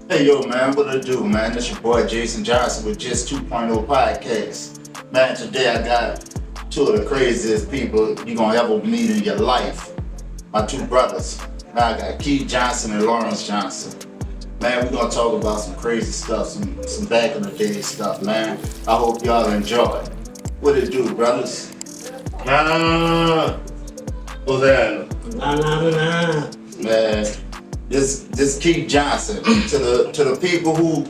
Hey yo man, what it do man? It's your boy Jason Johnson with Jits 2.0 podcast. Man, today I got two of the craziest people you're gonna ever meet in your life. My two brothers. Man, I got Keith Johnson and Lawrence Johnson. Man, we're gonna talk about some crazy stuff, some back in the day stuff, man. I hope y'all enjoy. What it do, brothers? Nah, what's that? Nah. Man, this Keith Johnson. To the people who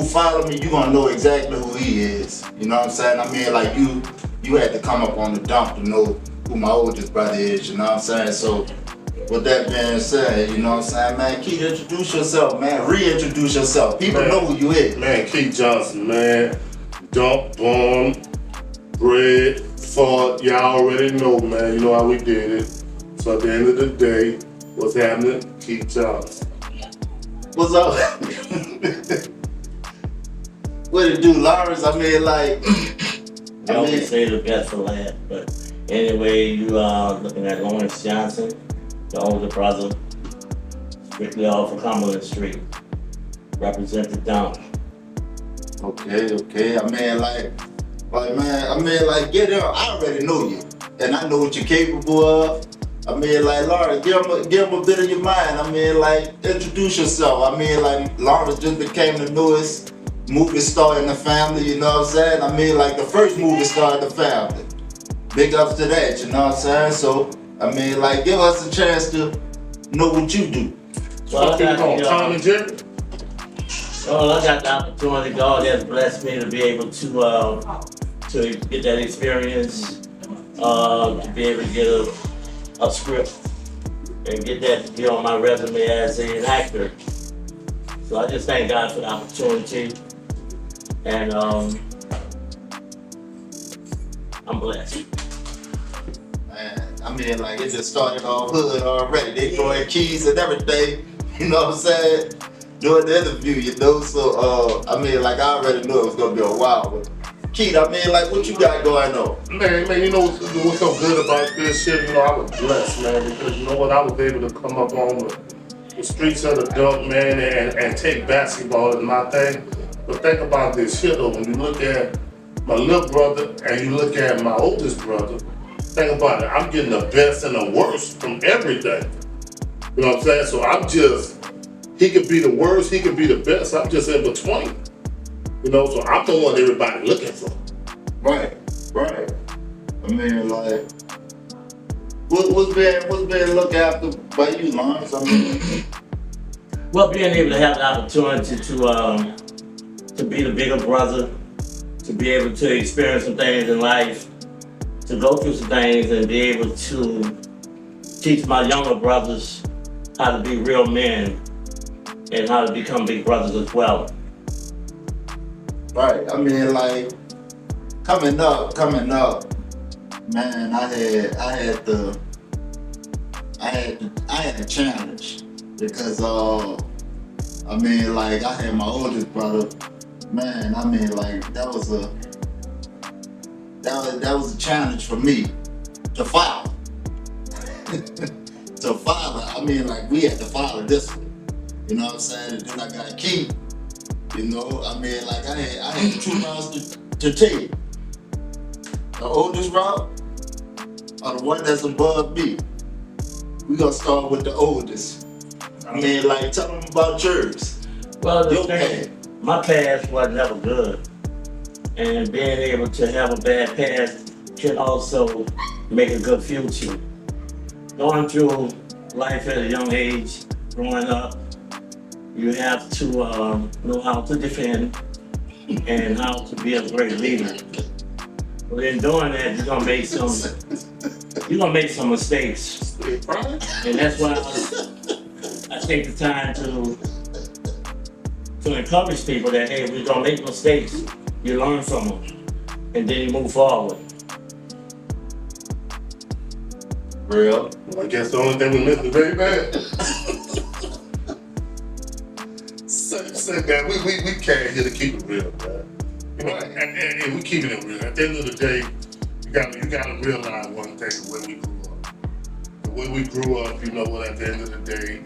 follow me, you gonna know exactly who he is. You know what I'm saying? I mean, like you had to come up on the dump to know who my oldest brother is. You know what I'm saying? So with that being said, you know what I'm saying, man, Keith, introduce yourself, man. Reintroduce yourself. People Man. know who you is. Man, Keith Johnson, man. Dump, born, bred, fought. Y'all already know, man. You know how we did it. So at the end of the day, what's happening? Keith Johnson. What's up? What it do, Lawrence? I mean, like, I always say the best for last, but anyway, you are looking at Lawrence Johnson, the older brother, strictly off of Cumberland Street. Represent the dump. okay. I mean, like, get there. I already know you, and I know what you're capable of. I mean, like, Lawrence, give him a bit of your mind. I mean, like, introduce yourself. I mean, like, Lawrence just became the newest movie star in the family, you know what I'm saying? I mean, like, the first movie star in the family. Big ups to that, you know what I'm saying? So, I mean, like, give us a chance to know what you do. Well, Fuck you on Tom and Jerry? I got the opportunity. God has blessed me to be able to get that experience, to be able to get a script and get that to be on my resume as an actor. So I just thank God for the opportunity, and I'm blessed. Man, I mean, like, it just started off hood already. They throwing keys and everything, you know what I'm saying? Doing the interview, you know? So, I mean, like, I already knew it was gonna be a while. But Keith, I mean, like, what you got going on? Man, you know what's so good about this shit? You know, I was blessed, man, because you know what? I was able to come up on the streets of the dump, man, and take basketball as my thing. But think about this shit, though. When you look at my little brother and you look at my oldest brother, think about it. I'm getting the best and the worst from everything. You know what I'm saying? So I'm just, he could be the worst, he could be the best. I'm just in between. You know, so I'm the one everybody looking for. Right. I mean, like, what's been looked after by you, Lawrence? I mean, Well, being able to have the opportunity to be the bigger brother, to be able to experience some things in life, to go through some things and be able to teach my younger brothers how to be real men and how to become big brothers as well. right. I mean, like, coming up, man, I had a challenge because I mean, like, I had my oldest brother, man. I mean, like, that was a challenge for me to follow. To follow. I mean, like, we had to follow this one. You know what I'm saying? And then I got Keith. You know, I mean, like, I had two routes to take. The oldest route or the one that's above me. We gonna start with the oldest. I mean, like, tell them about yours. Well, the Your thing, my past was never good, and being able to have a bad past can also make a good future. Going through life at a young age, growing up, you have to know how to defend and how to be a great leader. But in doing that, you're gonna make some mistakes, and that's why I take the time to encourage people that, hey, we're gonna make mistakes. You learn from them, and then you move forward. Real. Well, I guess the only thing we missed is very bad. Say that we came here to keep it real, man. You know, and we keeping it real. At the end of the day, you gotta realize one thing: the way we grew up. The way we grew up, you know what? At the end of the day,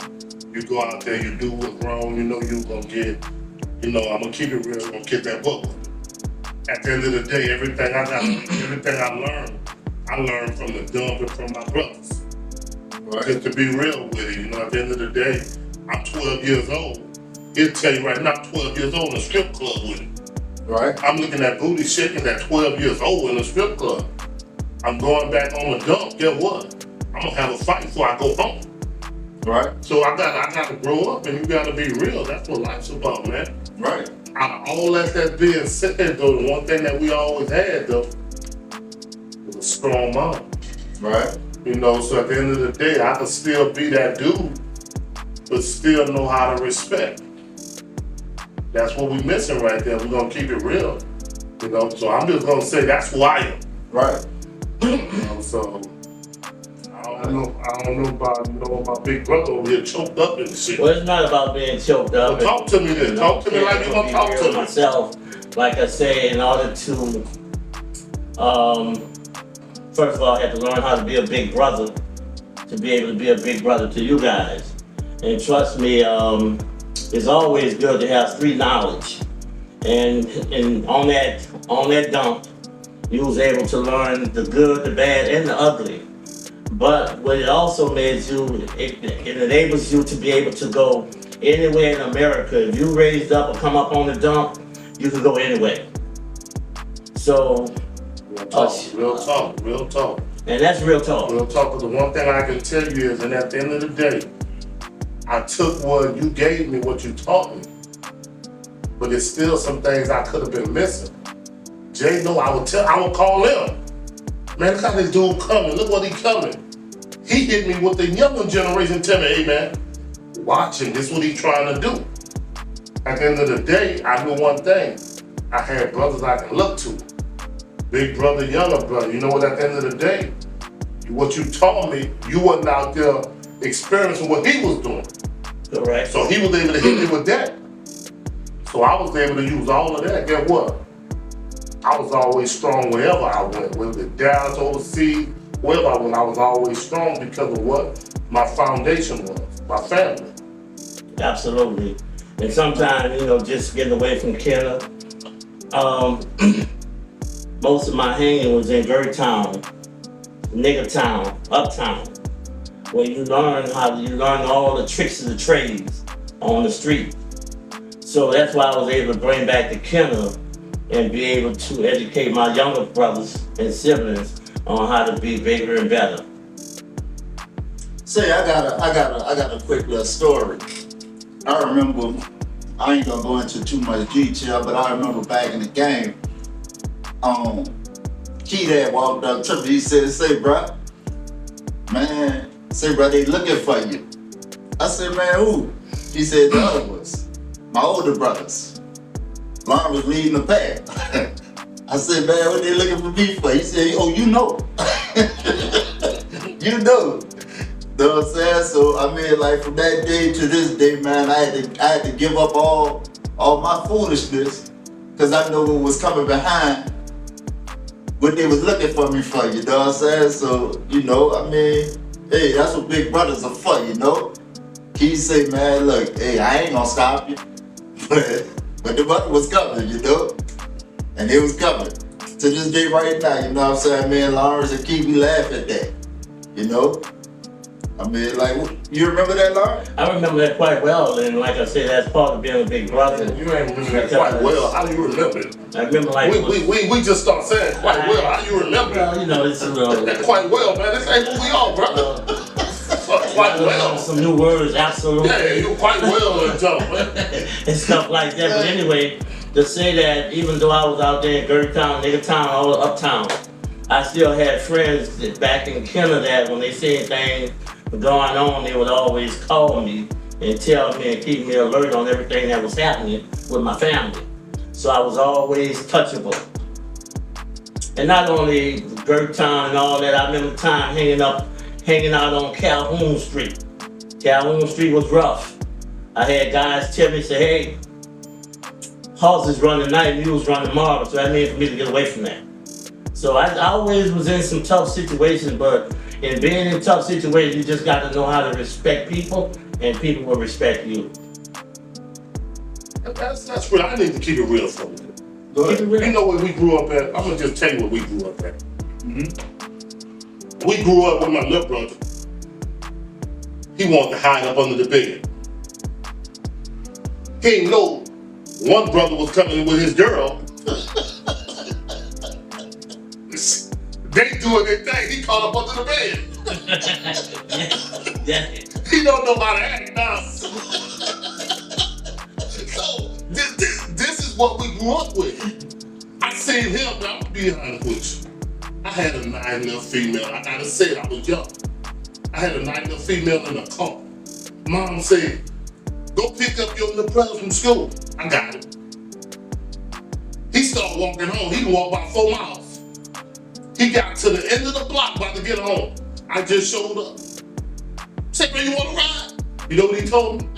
you go out there, you do what's wrong. You know you gonna get, I'm gonna keep it real, gonna get that book. At the end of the day, everything I learned from the dump and from my brothers. Right. Just to be real with you, at the end of the day, I'm 12 years old. He'll tell you right now, I'm 12 years old in a strip club with him. Right. I'm looking at booty shaking at 12 years old in a strip club. I'm going back on the dump. Guess what? I'm gonna have a fight before I go home. Right. So I gotta grow up, and you gotta be real. That's what life's about, man. Right. Out of all that's being said, though, the one thing that we always had, though, was a strong mom. Right. So at the end of the day, I can still be that dude, but still know how to respect. That's what we're missing right there. We're gonna keep it real. So I'm just gonna say that's who I am. Right. So I don't know about my big brother over here choked up and shit. Well, it's not about being choked up. Well, talk to me then. Talk to me like you gonna talk to me. Myself, like I say, in order to, first of all, I had to learn how to be a big brother, to be able to be a big brother to you guys. And trust me, it's always good to have street knowledge. And on that dump, you was able to learn the good, the bad, and the ugly. But what it also made you, it enables you to be able to go anywhere in America. If you raised up or come up on the dump, you can go anywhere. So, Real talk. And that's real talk. Real talk, because the one thing I can tell you is, and at the end of the day, I took what you gave me, what you taught me, but there's still some things I could have been missing. Jay, no, I would call him. Man, look how this dude coming. Look what he coming. He hit me with the younger generation, tell me, hey man, watch him. This is what he's trying to do. At the end of the day, I knew one thing. I had brothers I can look to. Big brother, younger brother. You know what, at the end of the day, what you taught me, you wasn't out there experiencing what he was doing. Correct. So he was able to hit me with that. So I was able to use all of that. Guess what? I was always strong wherever I went, whether it's Dallas, overseas, wherever I went, I was always strong because of what my foundation was, my family. Absolutely. And sometimes, just getting away from Canada, most of my hanging was in Gert Town, Nigger Town, Uptown, where you learn all the tricks of the trades on the street. So that's why I was able to bring back the Canada and be able to educate my younger brothers and siblings on how to be bigger and better. Say, I got a quick little story. I remember, I ain't gonna go into too much detail, but I remember back in the game, Key Dad walked up to me, he said, say bro, they looking for you. I said, man, who? He said, the other ones, my older brothers. Lauren was leading the pack. I said, man, what they looking for me for? He said, oh, you know. You know. Know what I'm saying? So I mean, like from that day to this day, man, I had to give up all my foolishness, because I know what was coming behind what they was looking for me for, you know what I'm saying? So, I mean, hey, that's what big brothers are for, He say, man, look, hey, I ain't gonna stop you. But the brother was coming, And it was coming. To this day right now, you know what I'm saying? Man, Lawrence and Key, we laugh at that, I mean, like, you remember that, Lawrence? I remember that quite well, and like I said, that's part of being a big brother. You ain't remember that quite well. How do you remember it? I remember like we just start saying quite well. How do you remember it? Well, it's a little quite well, man. This ain't who we are, brother. Quite well. Some new words, absolutely. Yeah, you quite well and jump, man. And stuff like that. But anyway, to say that even though I was out there in Gert Town, Nigger Town, all uptown, I still had friends that back in Canada that when they see anything going on, they would always call me and tell me and keep me alert on everything that was happening with my family. So I was always touchable. And not only Gert Town and all that, I remember time hanging out on Calhoun Street. Calhoun Street was rough. I had guys tell me, say, hey, horses running night, mules running morning, so that means for me to get away from that. So I always was in some tough situations, but in being in tough situations, you just got to know how to respect people, and people will respect you. That's real. I need to keep it real for you. Go Keep it ahead. real. You know where we grew up at? I'm gonna just tell you where we grew up at. Mm-hmm. We grew up with my little brother. He wanted to hide up under the bed. He didn't know one brother was coming with his girl. They doing their thing. He caught up under the bed. Yeah. He don't know how to act now. So this is what we grew up with. I seen him. I'm gonna be honest with you. I had a 9 female. I gotta say it. I was young. I had a 9 female in a car. Mom said, "Go pick up your little brother from school." I got it. He started walking home. He walked about 4 miles. He got to the end of the block about to get home. I just showed up. Said, "Man, you want to ride?" You know what he told me?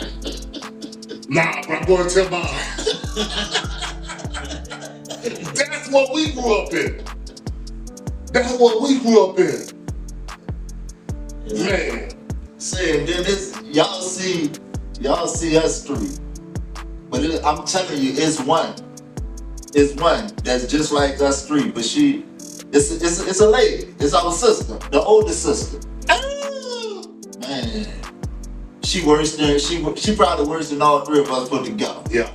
"Nah, bro, I'm going to tell mom." That's what we grew up in. That's what we grew up in. Man. Say, then this, y'all see us three. But I'm telling you, it's one that's just like us three. But it's a lady. It's our sister, the oldest sister. Man, she probably worse than all 3 of us put together. Yeah.